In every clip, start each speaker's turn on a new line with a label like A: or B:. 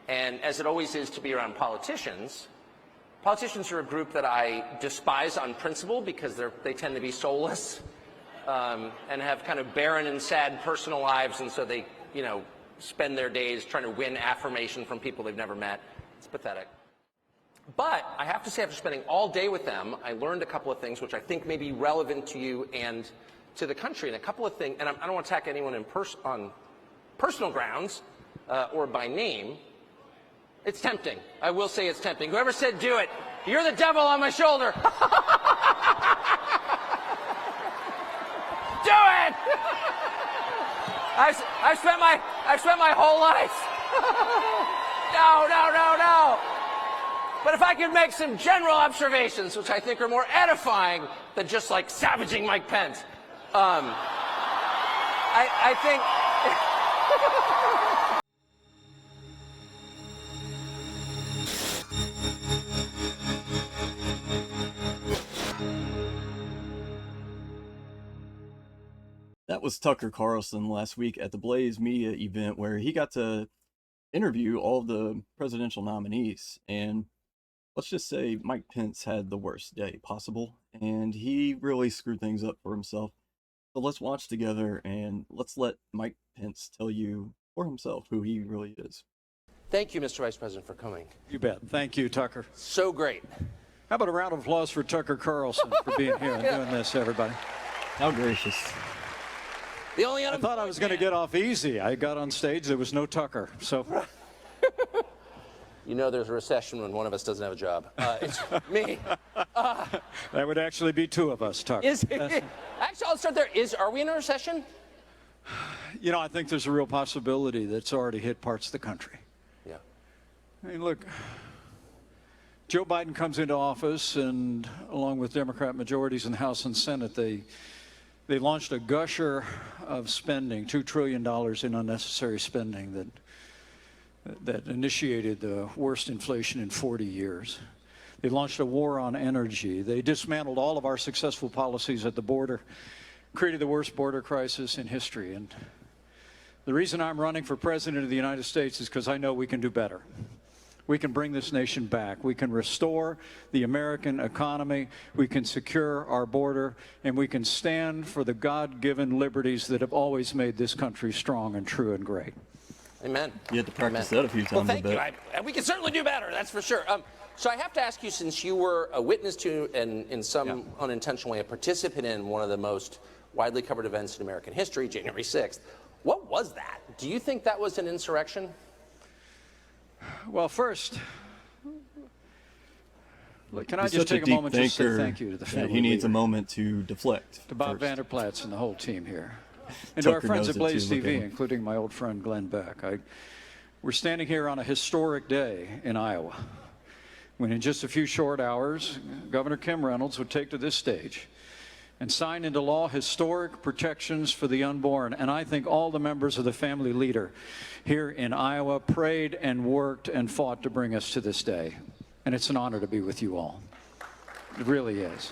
A: And as it always is to be around politicians, politicians are a group that I despise on principle because they tend to be soulless and have kind of barren and sad personal lives, and so they, spend their days trying to win affirmation from people they've never met. It's pathetic. But I have to say, after spending all day with them, I learned a couple of things which I think may be relevant to you and to the country. And a couple of things, and I don't want to attack anyone on personal grounds or by name. It's tempting. I will say it's tempting. Whoever said do it, you're the devil on my shoulder. Do it! I've spent my whole life. No. But if I could make some general observations, which I think are more edifying than just like savaging Mike Pence, I think.
B: That was Tucker Carlson last week at the Blaze Media event, where he got to interview all of the presidential nominees. And let's just say Mike Pence had the worst day possible, and he really screwed things up for himself. So let's watch together, and let's let Mike Pence tell you for himself who he really is.
A: Thank you, Mr. Vice President, for coming.
C: You bet. Thank you, Tucker.
A: So great.
C: How about a round of applause for Tucker Carlson for being here and doing this, everybody?
B: How gracious.
C: I thought I was going to get off easy. I got on stage, there was no Tucker. So,
A: there's a recession when one of us doesn't have a job. It's me.
C: That would actually be two of us, Tucker.
A: Actually, I'll start there. Are we in a recession?
C: I think there's a real possibility that it's already hit parts of the country.
A: Yeah.
C: I mean, look, Joe Biden comes into office, and along with Democrat majorities in the House and Senate, they launched a gusher of spending, $2 trillion in unnecessary spending that initiated the worst inflation in 40 years. They launched a war on energy. They dismantled all of our successful policies at the border, created the worst border crisis in history. And the reason I'm running for president of the United States is because I know we can do better. We can bring this nation back. We can restore the American economy. We can secure our border. And we can stand for the God-given liberties that have always made this country strong and true and great.
A: Amen.
B: You had to practice that a few times.
A: Well, thank you. And we can certainly do better, that's for sure. So I have to ask you, since you were a witness to, and in some unintentional way, a participant in one of the most widely covered events in American history, January 6th, what was that? Do you think that was an insurrection?
C: Well, first, can I just take a moment to say thank you to the family
B: He needs
C: leader,
B: a moment to deflect.
C: to Bob Vanderplatz and the whole team here, and to our friends at Blaze TV, including my old friend Glenn Beck. We're standing here on a historic day in Iowa, when in just a few short hours, Governor Kim Reynolds would take to this stage and sign into law historic protections for the unborn. And I think all the members of the family leader here in Iowa prayed and worked and fought to bring us to this day. And it's an honor to be with you all. It really is.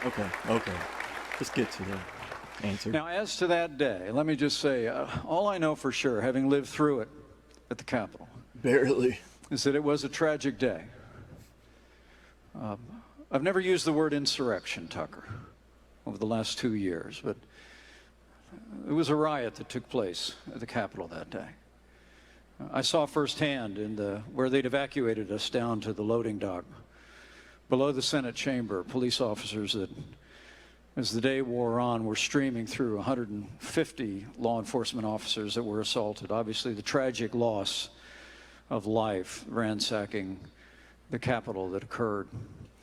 B: Okay. Let's get to the answer.
C: Now, as to that day, let me just say, all I know for sure, having lived through it at the Capitol,
B: Barely.
C: is that it was a tragic day. I've never used the word insurrection, Tucker, over the last 2 years, but it was a riot that took place at the Capitol that day. I saw firsthand where they'd evacuated us down to the loading dock below the Senate chamber, police officers that, as the day wore on, were streaming through 150 law enforcement officers that were assaulted. Obviously, the tragic loss of life ransacking the Capitol that occurred.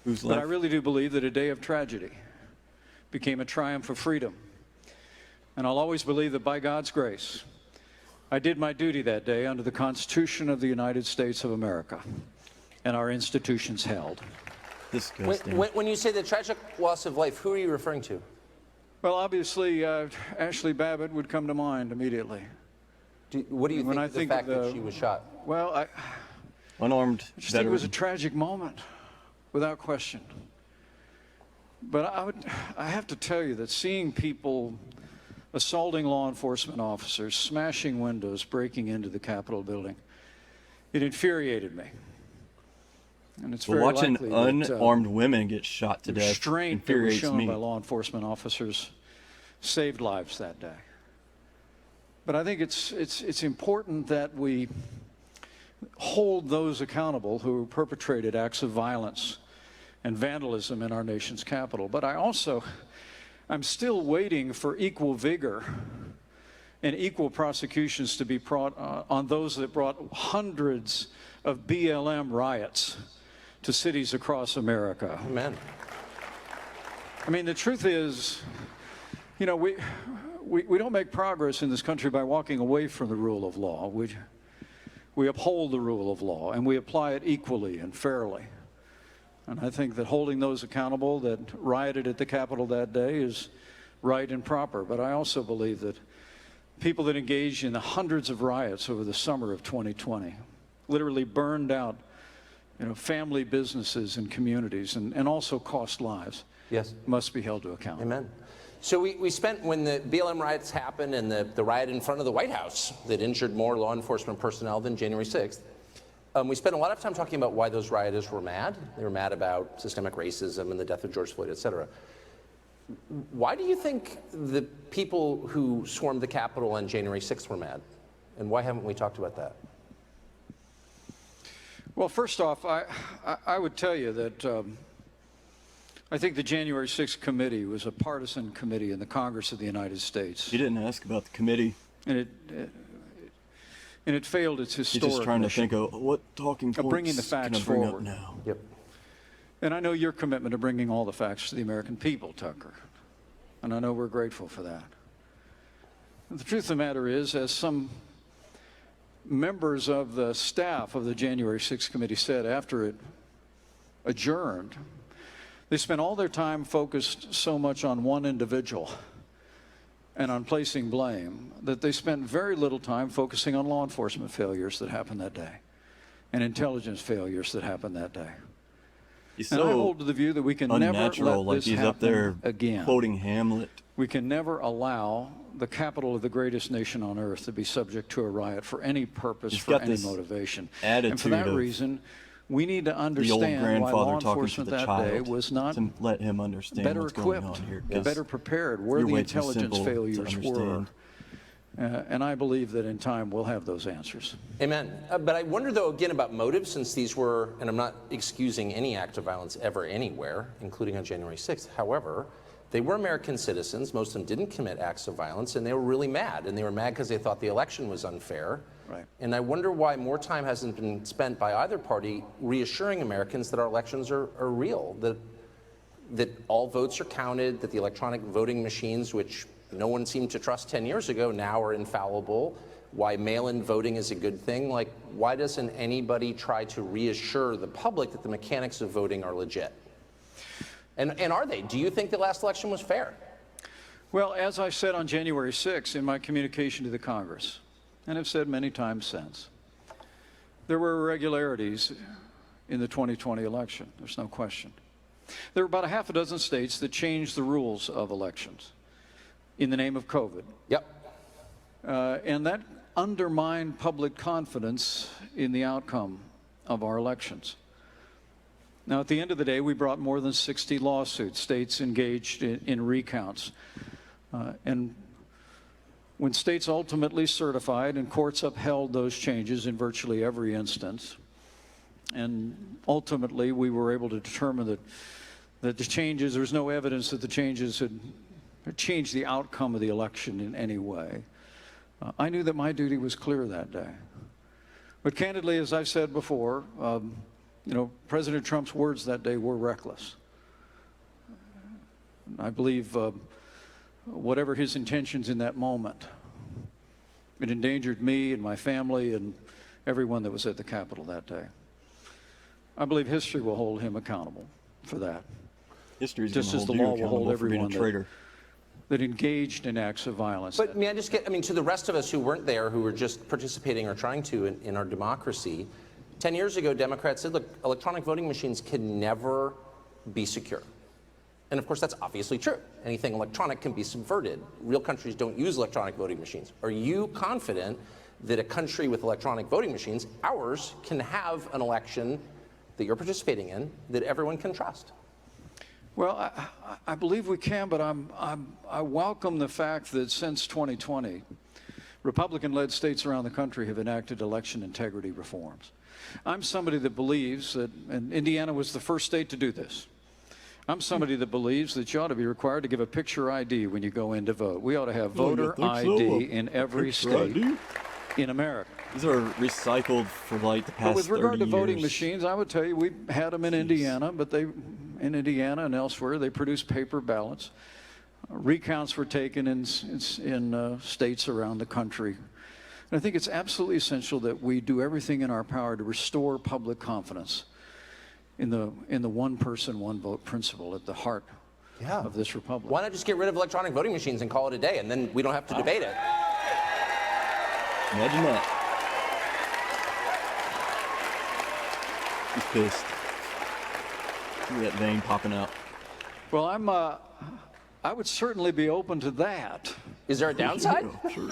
C: But I really do believe that a day of tragedy became a triumph of freedom. And I'll always believe that by God's grace, I did my duty that day under the Constitution of the United States of America, and our institutions held.
A: When you say the tragic loss of life, who are you referring to?
C: Well, obviously, Ashley Babbitt would come to mind immediately.
A: What do you think of the fact that she was shot?
C: Well,
B: Unarmed
C: I just think it was a tragic moment, without question. But I have to tell you that seeing people assaulting law enforcement officers, smashing windows, breaking into the Capitol building, It infuriated me. And it's
B: But
C: very
B: watching
C: likely that,
B: unarmed women get shot to
C: the
B: death
C: restraint that was
B: infuriates
C: shown
B: me.
C: by law enforcement officers saved lives that day. But I think it's important that we hold those accountable who perpetrated acts of violence and vandalism in our nation's capital. But I'm still waiting for equal vigor and equal prosecutions to be brought on those that brought hundreds of BLM riots to cities across America.
A: Amen.
C: I mean, the truth is, you know, we don't make progress in this country by walking away from the rule of law. We uphold the rule of law, and we apply it equally and fairly. And I think that holding those accountable that rioted at the Capitol that day is right and proper. But I also believe that people that engaged in the hundreds of riots over the summer of 2020, literally burned out, you know, family businesses and communities, and also cost lives,
A: Yes.
C: must be held to account.
A: Amen. So we spent, when the BLM riots happened and the riot in front of the White House that injured more law enforcement personnel than January 6th, we spent a lot of time talking about why those rioters were mad. They were mad about systemic racism and the death of George Floyd, et cetera. Why do you think the people who swarmed the Capitol on January 6th were mad? And why haven't we talked about that?
C: Well, first off, I would tell you that I think the January 6th committee was a partisan committee in the Congress of the United States.
B: You didn't ask about the committee.
C: And it failed its historic
B: You're just trying to
C: mission
B: think of what talking points
C: bringing the
B: can
C: facts
B: I bring
C: forward.
B: up now.
A: Yep.
C: And I know your commitment to bringing all the facts to the American people, Tucker. And I know we're grateful for that. The truth of the matter is, as some members of the staff of the January 6th committee said after it adjourned, they spent all their time focused so much on one individual and on placing blame that they spent very little time focusing on law enforcement failures that happened that day and intelligence failures that happened that day.
B: He's
C: And I
B: so
C: hold to the view that we can never
B: unnatural,
C: let
B: like
C: this
B: he's up
C: happen
B: there
C: again.
B: quoting Hamlet.
C: We can never allow the capital of the greatest nation on earth to be subject to a riot for any purpose,
B: He's
C: for
B: got
C: any
B: this
C: motivation.
B: attitude
C: And for that
B: of
C: reason, we need to
B: the old
C: understand why law
B: grandfather talking to
C: enforcement
B: the
C: that day
B: child
C: was not
B: to let him understand
C: better
B: what's going
C: equipped,
B: on here.
C: and better prepared, where
B: you're
C: the
B: way too
C: intelligence
B: simple to
C: failures were.
B: understand.
C: And I believe that in time we'll have those answers.
A: Amen. But I wonder, though, again, about motives, since these were, and I'm not excusing any act of violence ever anywhere, including on January 6th. However, they were American citizens. Most of them didn't commit acts of violence, and they were really mad. And they were mad because they thought the election was unfair.
C: Right.
A: And I wonder why more time hasn't been spent by either party reassuring Americans that our elections are real, that all votes are counted, that the electronic voting machines, which no one seemed to trust 10 years ago, now are infallible, why mail-in voting is a good thing. Like, why doesn't anybody try to reassure the public that the mechanics of voting are legit? And are they? Do you think the last election was fair?
C: Well, as I said on January 6th in my communication to the Congress, and have said many times since, there were irregularities in the 2020 election. There's no question. There were about a half a dozen states that changed the rules of elections in the name of COVID.
A: Yep.
C: And that undermined public confidence in the outcome of our elections. Now, at the end of the day, we brought more than 60 lawsuits, states engaged in recounts. And when states ultimately certified and courts upheld those changes in virtually every instance, and ultimately we were able to determine that the changes, there was no evidence that the changes had changed the outcome of the election in any way. I knew that my duty was clear that day. But candidly, as I've said before, you know, President Trump's words that day were reckless. I believe whatever his intentions in that moment, it endangered me and my family and everyone that was at the Capitol that day. I believe history will hold him accountable for that.
B: History's
C: Just
B: gonna
C: as the
B: hold you
C: law will hold
B: accountable for being a
C: everyone
B: traitor.
C: that engaged in acts of violence.
A: But may I just get, to the rest of us who weren't there, who were just participating or trying to in our democracy, 10 years ago, Democrats said, look, electronic voting machines can never be secure. And of course, that's obviously true. Anything electronic can be subverted. Real countries don't use electronic voting machines. Are you confident that a country with electronic voting machines, ours, can have an election that you're participating in that everyone can trust?
C: Well, I believe we can, but I welcome the fact that since 2020, Republican-led states around the country have enacted election integrity reforms. I'm somebody that believes that, and Indiana was the first state to do this. I'm somebody that believes that you ought to be required to give a picture ID when you go in to vote. We ought to have voter ID in every state in America.
B: These are recycled for like the past 30 years.
C: But with regard to voting machines, I would tell you we had them in Indiana, but in Indiana and elsewhere, they produce paper ballots. Recounts were taken in states around the country. And I think it's absolutely essential that we do everything in our power to restore public confidence in the one person, one vote principle at the heart of this republic.
A: Why not just get rid of electronic voting machines and call it a day, and then we don't have to debate it?
B: Imagine that. He's pissed. Look at that vein popping out.
C: Well, I would certainly be open to that.
A: Is there a downside?
B: Sure.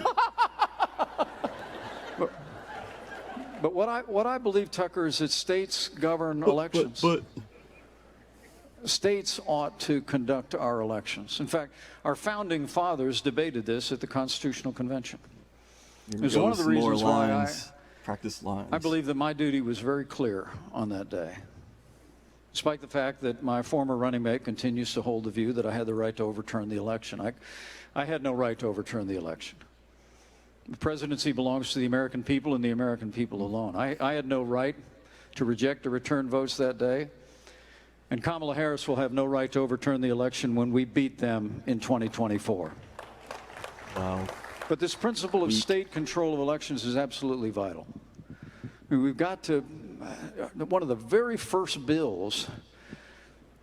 C: But what I believe, Tucker, is that states govern elections.
B: But
C: states ought to conduct our elections. In fact, our founding fathers debated this at the Constitutional Convention. It was one of the reasons why
B: practice lines.
C: I believe that my duty was very clear on that day. Despite the fact that my former running mate continues to hold the view that I had the right to overturn the election. I had no right to overturn the election. The presidency belongs to the American people and the American people alone. I had no right to reject or return votes that day. And Kamala Harris will have no right to overturn the election when we beat them in 2024.
B: Wow.
C: But this principle of state control of elections is absolutely vital. I mean, we've got to, one of the very first bills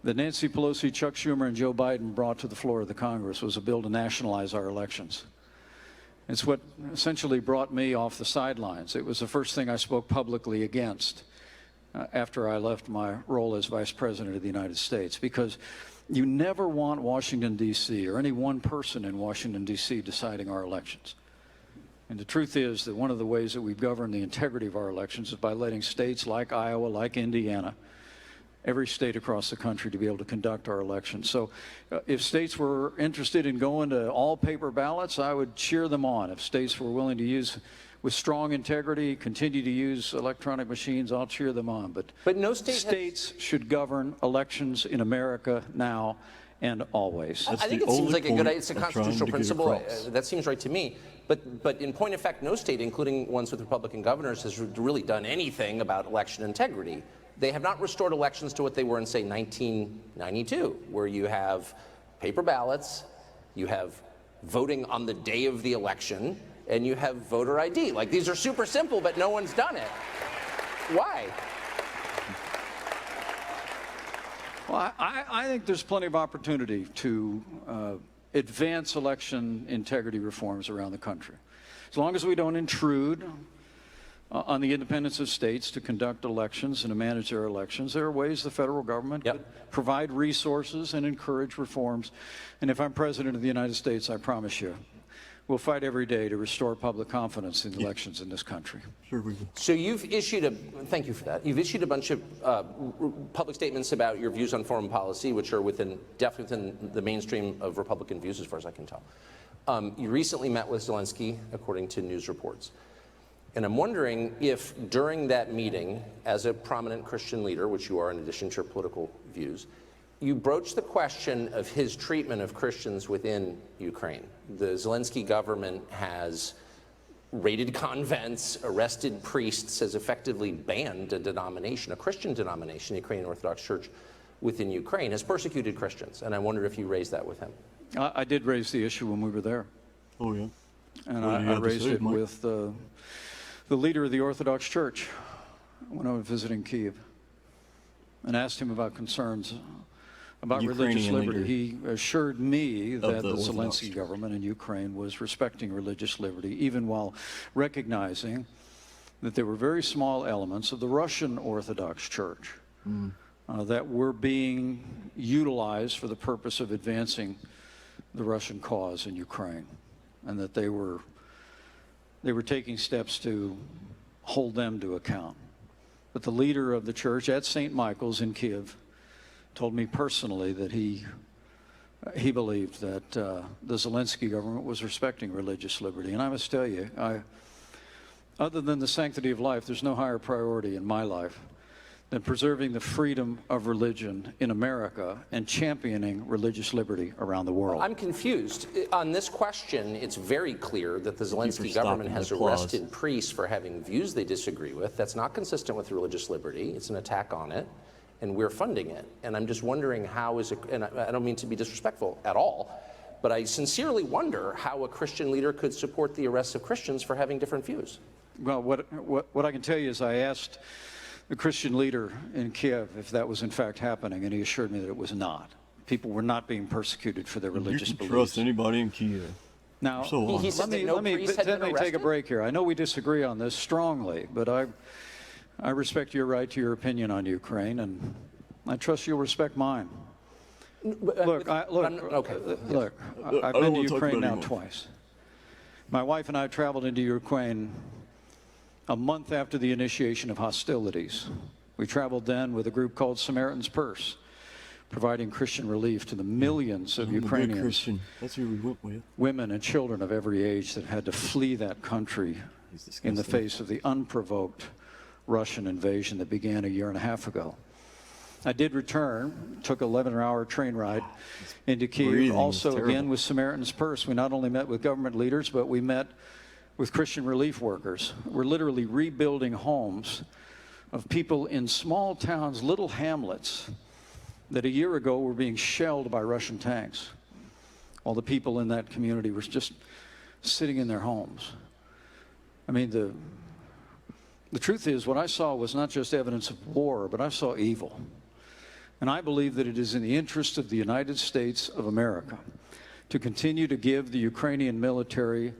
C: that Nancy Pelosi, Chuck Schumer, and Joe Biden brought to the floor of the Congress was a bill to nationalize our elections. It's what essentially brought me off the sidelines. It was the first thing I spoke publicly against after I left my role as Vice President of the United States, because you never want Washington, D.C., or any one person in Washington, D.C. deciding our elections. And the truth is that one of the ways that we govern the integrity of our elections is by letting states like Iowa, like Indiana, every state across the country to be able to conduct our elections. So if states were interested in going to all paper ballots, I would cheer them on. If states were willing to use, with strong integrity, continue to use electronic machines, I'll cheer them on. But
A: no state
C: states should govern elections in America now and always.
A: I think it seems like it's a constitutional principle. That seems right to me. But in point of fact, no state, including ones with Republican governors, has really done anything about election integrity. They have not restored elections to what they were in, say, 1992, where you have paper ballots, you have voting on the day of the election, and you have voter ID. Like, these are super simple, but no one's done it. Why?
C: Well, I think there's plenty of opportunity to advance election integrity reforms around the country. As long as we don't intrude on the independence of states to conduct elections and to manage their elections, there are ways the federal government could provide resources and encourage reforms. And if I'm President of the United States, I promise you, we'll fight every day to restore public confidence in elections in this country.
B: Sure we will.
A: So you've issued thank you for that. You've issued a bunch of public statements about your views on foreign policy, which are definitely within the mainstream of Republican views, as far as I can tell. You recently met with Zelensky, according to news reports. And I'm wondering if during that meeting, as a prominent Christian leader, which you are in addition to your political views, you broached the question of his treatment of Christians within Ukraine. The Zelensky government has raided convents, arrested priests, has effectively banned a denomination, a Christian denomination, the Ukrainian Orthodox Church within Ukraine, has persecuted Christians. And I wonder if you raised that with him.
C: I did raise the issue when we were there.
B: Oh, yeah.
C: And I raised it with the leader of the Orthodox Church when I was visiting Kyiv and asked him about concerns about religious liberty. He assured me that the Zelensky government in Ukraine was respecting religious liberty, even while recognizing that there were very small elements of the Russian Orthodox Church that were being utilized for the purpose of advancing the Russian cause in Ukraine, and that they were they were taking steps to hold them to account. But the leader of the church at St. Michael's in Kiev told me personally that he believed that the Zelensky government was respecting religious liberty. And I must tell you, other than the sanctity of life, there's no higher priority in my life than preserving the freedom of religion in America and championing religious liberty around the world.
A: I'm confused. On this question, it's very clear that the Zelensky government has arrested priests for having views they disagree with. That's not consistent with religious liberty. It's an attack on it, and we're funding it. And I'm just wondering how is it, and I don't mean to be disrespectful at all, but I sincerely wonder how a Christian leader could support the arrest of Christians for having different views.
C: Well, what I can tell you is I asked the Christian leader in Kiev if that was in fact happening, and he assured me that it was not. People were not being persecuted for their religious
B: you can
C: beliefs.
B: Trust anybody in Kiev.
C: Now,
B: So
A: he said that no
C: let me
A: priest had been
C: take a
A: arrested?
C: break here. I know we disagree on this strongly, but I respect your right to your opinion on Ukraine, and I trust you'll respect mine. Look, I've been to Ukraine now twice. My wife and I traveled into Ukraine a month after the initiation of hostilities. We traveled then with a group called Samaritan's Purse, providing Christian relief to the millions of Ukrainians,
B: Christian. That's who we went with.
C: women and children of every age that had to flee that country in the face of the unprovoked Russian invasion that began a year and a half ago. I did return, took an 11-hour train ride into Kiev, also again with Samaritan's Purse. We not only met with government leaders, but we met with Christian relief workers. We're literally rebuilding homes of people in small towns, little hamlets, that a year ago were being shelled by Russian tanks, while the people in that community were just sitting in their homes. I mean, the truth is, what I saw was not just evidence of war, but I saw evil. And I believe that it is in the interest of the United States of America to continue to give the Ukrainian military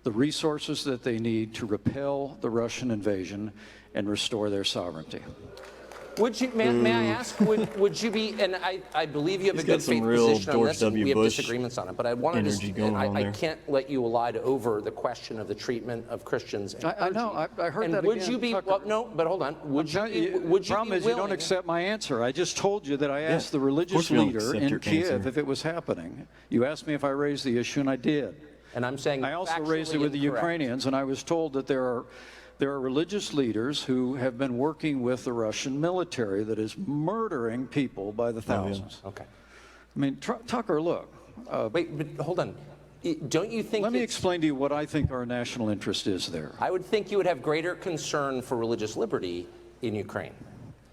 C: the resources that they need to repel the Russian invasion and restore their sovereignty.
A: Would you, may I ask, would you be, and I believe you have a good faith position on this, and we have disagreements on it, but I wanted to, and I can't let you elide over the question of the treatment of Christians.
C: I know, I heard that
A: would
C: again,
A: you be,
C: Tucker.
A: well, no, but hold on, would you
C: The problem
A: be
C: is you don't
A: willing-
C: accept my answer. I just told you that I asked the religious
B: we don't
C: leader
B: accept
C: in
B: your
C: Kiev
B: answer.
C: if it was happening. You asked me if I raised the issue, and I did.
A: And I'm saying
C: I also
A: factually
C: raised it with the
A: incorrect.
C: Ukrainians, and I was told that there are religious leaders who have been working with the Russian military that is murdering people by the thousands.
A: Okay.
C: I mean, Tucker, look.
A: Wait, but hold on. Don't you think
C: Let me
A: it's-
C: explain to you what I think our national interest is there.
A: I would think you would have greater concern for religious liberty in Ukraine.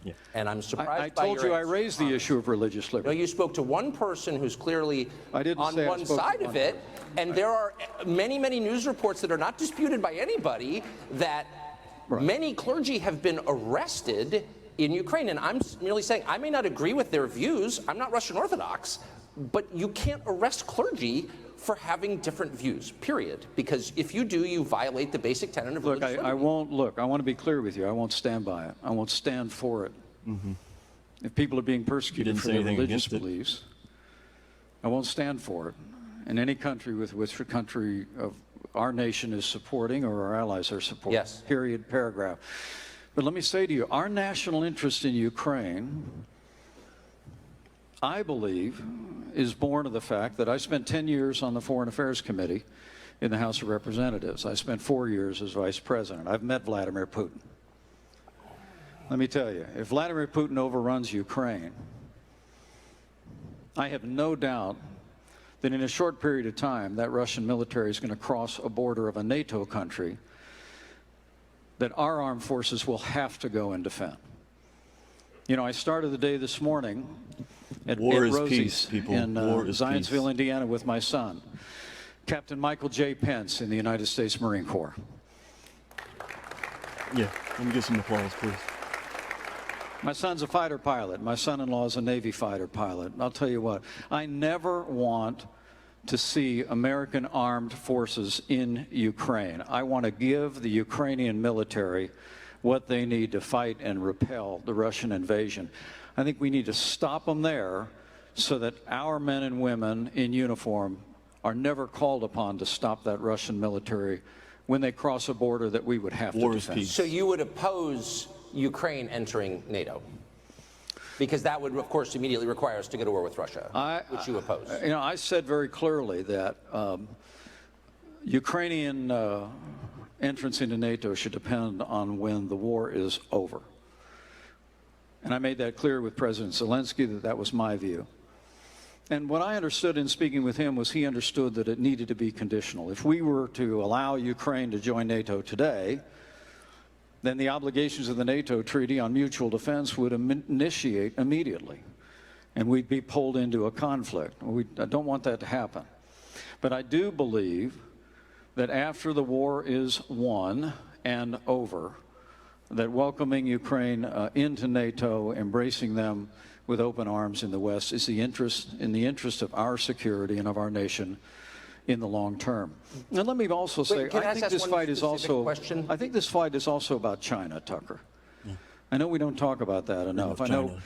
B: Yeah.
A: And I'm surprised
C: I
A: by
C: told
A: your
C: you I
A: answer.
C: raised the issue of religious
A: No,
C: liberty.
A: you spoke to one person who's clearly
C: I didn't
A: on
C: say I
A: one
C: spoke to
A: side
C: one
A: of it, and there are many, many news reports that are not disputed by anybody that many clergy have been arrested in Ukraine. And I'm merely saying I may not agree with their views. I'm not Russian Orthodox, but you can't arrest clergy for having different views, period. Because if you do, you violate the basic tenet of
C: Look,
A: religious liberty.
C: I won't, look, I want to be clear with you. I won't stand by it. I won't stand for it. If people are being persecuted
B: didn't
C: for
B: say
C: their
B: anything
C: religious
B: against it.
C: beliefs, I won't stand for it. In any country with which a country of our nation is supporting or our allies are supporting.
A: Yes.
C: Period, paragraph. But let me say to you, our national interest in Ukraine, I believe, is born of the fact that I spent 10 years on the Foreign Affairs Committee in the House of Representatives. I spent 4 years as Vice President. I've met Vladimir Putin. Let me tell you, if Vladimir Putin overruns Ukraine, I have no doubt that in a short period of time, that Russian military is going to cross a border of a NATO country that our armed forces will have to go and defend. You know, I started the day this morning at
B: War is
C: Rosie's
B: peace, people.
C: in
B: War is
C: Zionsville,
B: peace.
C: Indiana, with my son, Captain Michael J. Pence in the United States Marine Corps.
B: Yeah, let me get some applause, please.
C: My son's a fighter pilot. My son-in-law is a Navy fighter pilot. And I'll tell you what, I never want to see American armed forces in Ukraine. I want to give the Ukrainian military what they need to fight and repel the Russian invasion. I think we need to stop them there so that our men and women in uniform are never called upon to stop that Russian military when they cross a border that we would have to defend.
B: Peace.
A: So you would oppose Ukraine entering NATO? Because that would, of course, immediately require us to go to war with Russia, which you oppose.
C: I said very clearly that Ukrainian entrance into NATO should depend on when the war is over. And I made that clear with President Zelensky that that was my view. And what I understood in speaking with him was he understood that it needed to be conditional. If we were to allow Ukraine to join NATO today, then the obligations of the NATO Treaty on Mutual Defense would initiate immediately, and we'd be pulled into a conflict. I don't want that to happen. But I do believe that after the war is won and over, that welcoming Ukraine into NATO, embracing them with open arms in the West, is in the interest of our security and of our nation in the long term. And let me also say, I think this fight is also about China, Tucker. Yeah. I know we don't talk about that enough. I know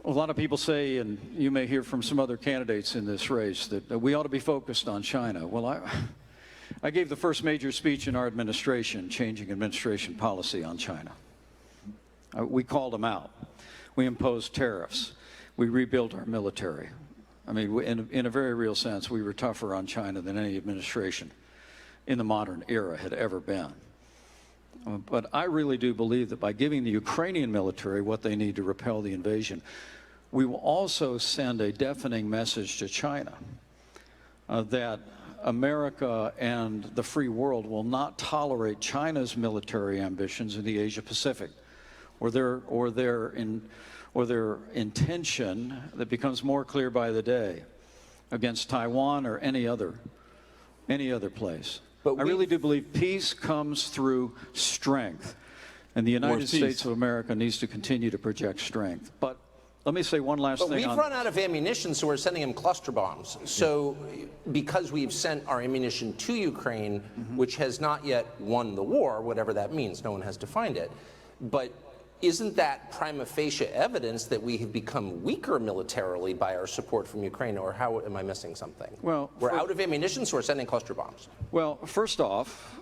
C: a lot of people say, and you may hear from some other candidates in this race, that we ought to be focused on China. Well, I gave the first major speech in our administration, changing administration policy on China. We called them out. We imposed tariffs. We rebuilt our military. I mean, in a very real sense, we were tougher on China than any administration in the modern era had ever been. But I really do believe that by giving the Ukrainian military what they need to repel the invasion, we will also send a deafening message to China that America and the free world will not tolerate China's military ambitions in the Asia Pacific, or their intention that becomes more clear by the day against Taiwan or any other place. But I really do believe peace comes through strength, and the United States of America needs to continue to project strength. But let me say one last thing.
A: But we've run out of ammunition, so we're sending them cluster bombs. So because we've sent our ammunition to Ukraine, which has not yet won the war, whatever that means, no one has defined it, but isn't that prima facie evidence that we have become weaker militarily by our support from Ukraine, or how am I missing something?
C: Well,
A: we're out of ammunition, so we're sending cluster bombs.
C: Well, first off,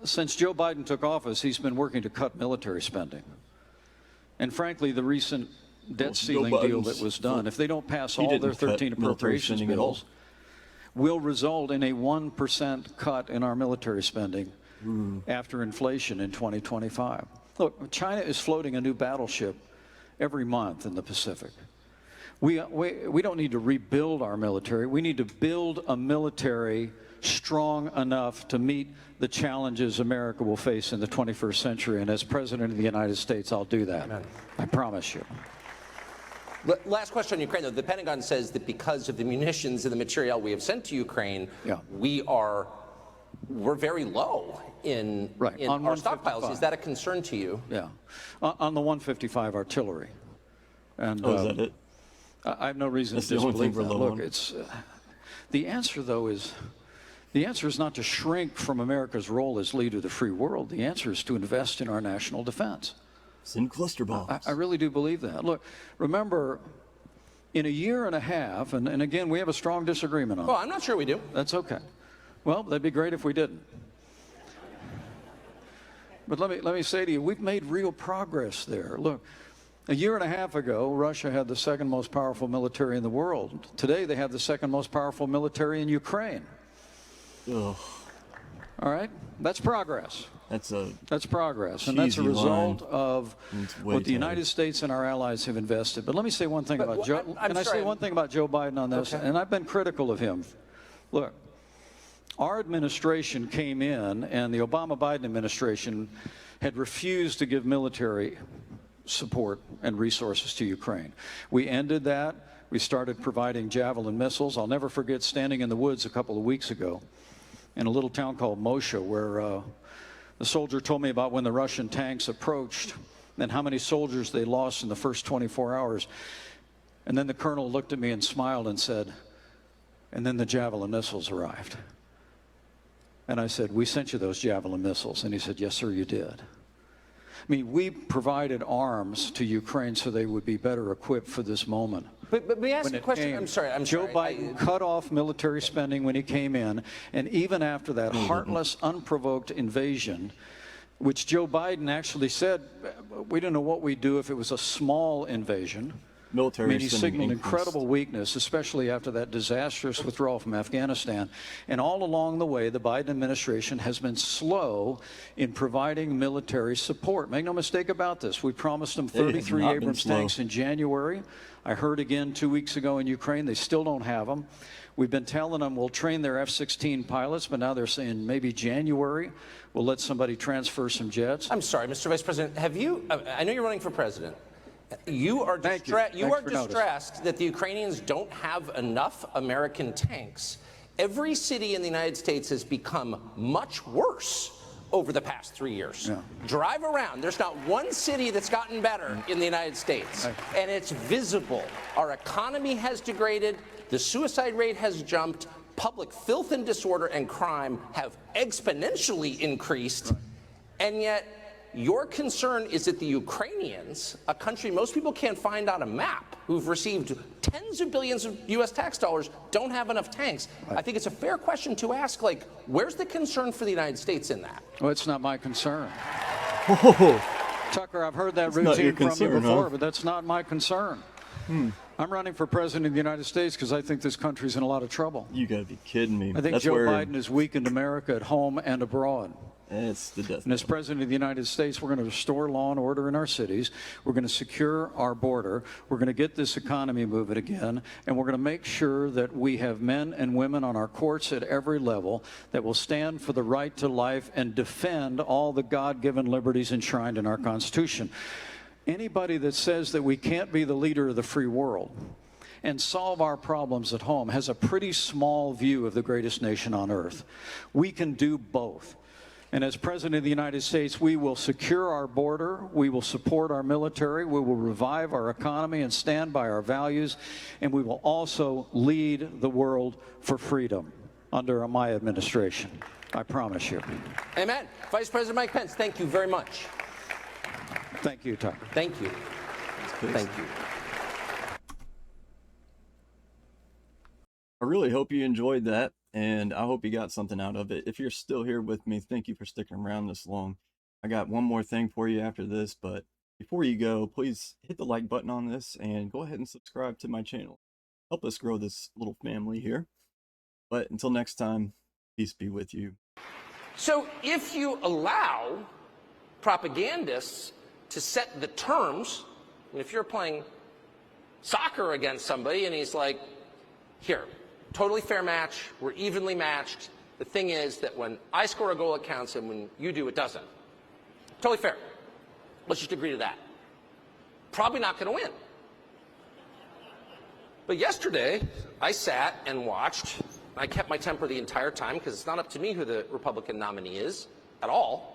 C: since Joe Biden took office, he's been working to cut military spending. And frankly, the recent debt ceiling deal that was done, if they don't pass all their 13 appropriations bills, will result in a 1% cut in our military spending after inflation in 2025. Look, China is floating a new battleship every month in the Pacific. We don't need to rebuild our military. We need to build a military strong enough to meet the challenges America will face in the 21st century. And as President of the United States, I'll do that. Amen. I promise you.
A: Last question on Ukraine, though. The Pentagon says that because of the munitions and the material we have sent to Ukraine, we're very low in our stockpiles. Is that a concern to you?
C: Yeah. On the 155 artillery. And,
B: is that it?
C: I have no reason to disbelieve that. Look, it's, the answer, though, is not to shrink from America's role as leader of the free world. The answer is to invest in our national defense.
B: Send cluster bombs.
C: I really do believe that. Look, remember, in a year and a half, and again, we have a strong disagreement on
A: Well, I'm not sure we do.
C: That's okay. Well, that'd be great if we didn't. But let me say to you, we've made real progress there. Look, a year and a half ago, Russia had the second most powerful military in the world. Today, they have the second most powerful military in Ukraine.
B: Ugh.
C: All right? That's progress.
B: That's
C: progress, and that's a result of what the United States and our allies have invested. But let me say one thing about Joe. Can I say one thing about Joe Biden on this? Okay. And I've been critical of him. Look, our administration came in, and the Obama-Biden administration had refused to give military support and resources to Ukraine. We ended that. We started providing Javelin missiles. I'll never forget standing in the woods a couple of weeks ago in a little town called Moshe, where the soldier told me about when the Russian tanks approached and how many soldiers they lost in the first 24 hours. And then the colonel looked at me and smiled and said, and then the Javelin missiles arrived. And I said, we sent you those Javelin missiles. And he said, yes, sir, you did. I mean, we provided arms to Ukraine so they would be better equipped for this moment.
A: But let me ask
C: when
A: you a
C: it
A: question.
C: came.
A: I'm sorry.
C: Joe Biden cut off military spending when he came in, and even after that heartless, unprovoked invasion, which Joe Biden actually said, we don't know what we'd do if it was a small invasion.
B: Military
C: I mean, he
B: spending
C: signaled
B: increased.
C: incredible weakness, especially after that disastrous withdrawal from Afghanistan. And all along the way, the Biden administration has been slow in providing military support. Make no mistake about this. We promised them
B: They have
C: 33
B: not been
C: Abrams
B: slow.
C: tanks in January. I heard again 2 weeks ago in Ukraine, they still don't have them. We've been telling them we'll train their F-16 pilots, but now they're saying maybe January we'll let somebody transfer some jets.
A: I'm sorry, Mr. Vice President. Have you? I know you're running for president. You are
C: Thank you.
A: distressed that the Ukrainians don't have enough American tanks. Every city in the United States has become much worse over the past 3 years.
C: Yeah.
A: Drive around. There's not one city that's gotten better in the United States. And it's visible. Our economy has degraded. The suicide rate has jumped. Public filth and disorder and crime have exponentially increased. And yet, your concern is that the Ukrainians, a country most people can't find on a map, who've received tens of billions of U.S. tax dollars, don't have enough tanks. I think it's a fair question to ask, like, where's the concern for the United States in that?
C: Well, it's not my concern.
B: Oh,
C: Tucker, I've heard that
B: That's not your
C: routine from you
B: concern,
C: before,
B: huh?
C: but that's not my concern. I'm running for president of the United States because I think this country's in a lot of trouble.
B: you got to be kidding me.
C: I think
B: That's
C: Joe
B: where
C: Biden has weakened America at home and abroad.
B: it's the death.
C: And as president of the United States, we're going to restore law and order in our cities. We're going to secure our border. We're going to get this economy moving again. And we're going to make sure that we have men and women on our courts at every level that will stand for the right to life and defend all the God-given liberties enshrined in our Constitution. Anybody that says that we can't be the leader of the free world and solve our problems at home has a pretty small view of the greatest nation on earth. We can do both. And as President of the United States, we will secure our border, we will support our military, we will revive our economy and stand by our values, and we will also lead the world for freedom under my administration. I promise you.
A: Amen. Vice President Mike Pence, thank you very much.
C: Thank you, Tucker.
A: Thank you. Thank you.
B: I really hope you enjoyed that, and I hope you got something out of it. If you're still here with me, thank you for sticking around this long. I got one more thing for you after this, but before you go, please hit the like button on this and go ahead and subscribe to my channel. Help us grow this little family here. But until next time, peace be with you.
A: So if you allow propagandists to set the terms, and if you're playing soccer against somebody and he's like, here, totally fair match, we're evenly matched. The thing is that when I score a goal, it counts, and when you do, it doesn't. Totally fair. Let's just agree to that. Probably not going to win. But yesterday, I sat and watched. I kept my temper the entire time because it's not up to me who the Republican nominee is at all.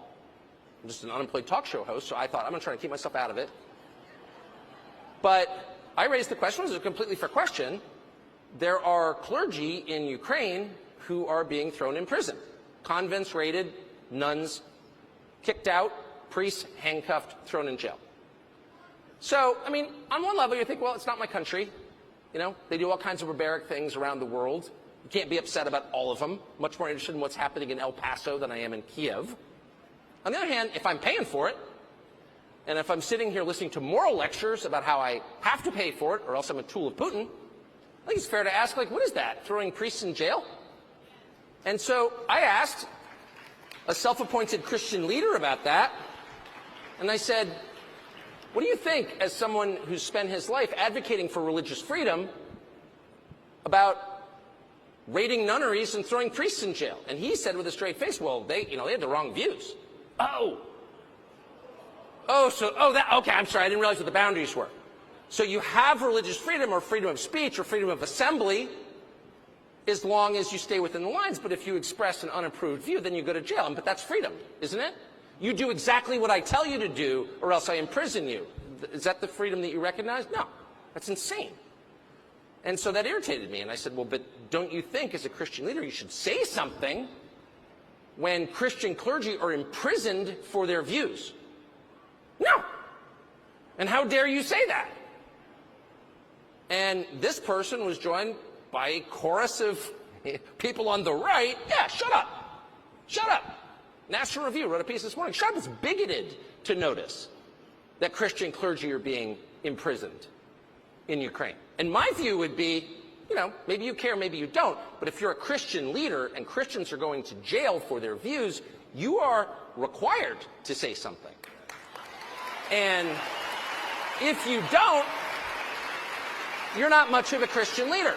A: I'm just an unemployed talk show host, so I thought I'm going to try to keep myself out of it. But I raised the question. It was a completely fair question. There are clergy in Ukraine who are being thrown in prison. Convents raided, nuns kicked out, priests handcuffed, thrown in jail. So, I mean, on one level you think, well, it's not my country. You know, they do all kinds of barbaric things around the world. You can't be upset about all of them. Much more interested in what's happening in El Paso than I am in Kiev. On the other hand, if I'm paying for it, and if I'm sitting here listening to moral lectures about how I have to pay for it or else I'm a tool of Putin, I think it's fair to ask, like, what is that? Throwing priests in jail? And so I asked a self-appointed Christian leader about that, and I said, what do you think, as someone who's spent his life advocating for religious freedom, about raiding nunneries and throwing priests in jail? And he said with a straight face, well, they had the wrong views. Okay, I'm sorry, I didn't realize what the boundaries were. So you have religious freedom or freedom of speech or freedom of assembly as long as you stay within the lines, but if you express an unapproved view, then you go to jail. But that's freedom, isn't it? You do exactly what I tell you to do or else I imprison you. Is that the freedom that you recognize? No, that's insane. And so that irritated me, and I said, well, but don't you think as a Christian leader you should say something when Christian clergy are imprisoned for their views? No. And how dare you say that? And this person was joined by a chorus of people on the right. Yeah, shut up. Shut up. National Review wrote a piece this morning. Shut up. It's bigoted to notice that Christian clergy are being imprisoned in Ukraine. And my view would be, you know, maybe you care, maybe you don't, but if you're a Christian leader and Christians are going to jail for their views, you are required to say something. And if you don't, you're not much of a Christian leader.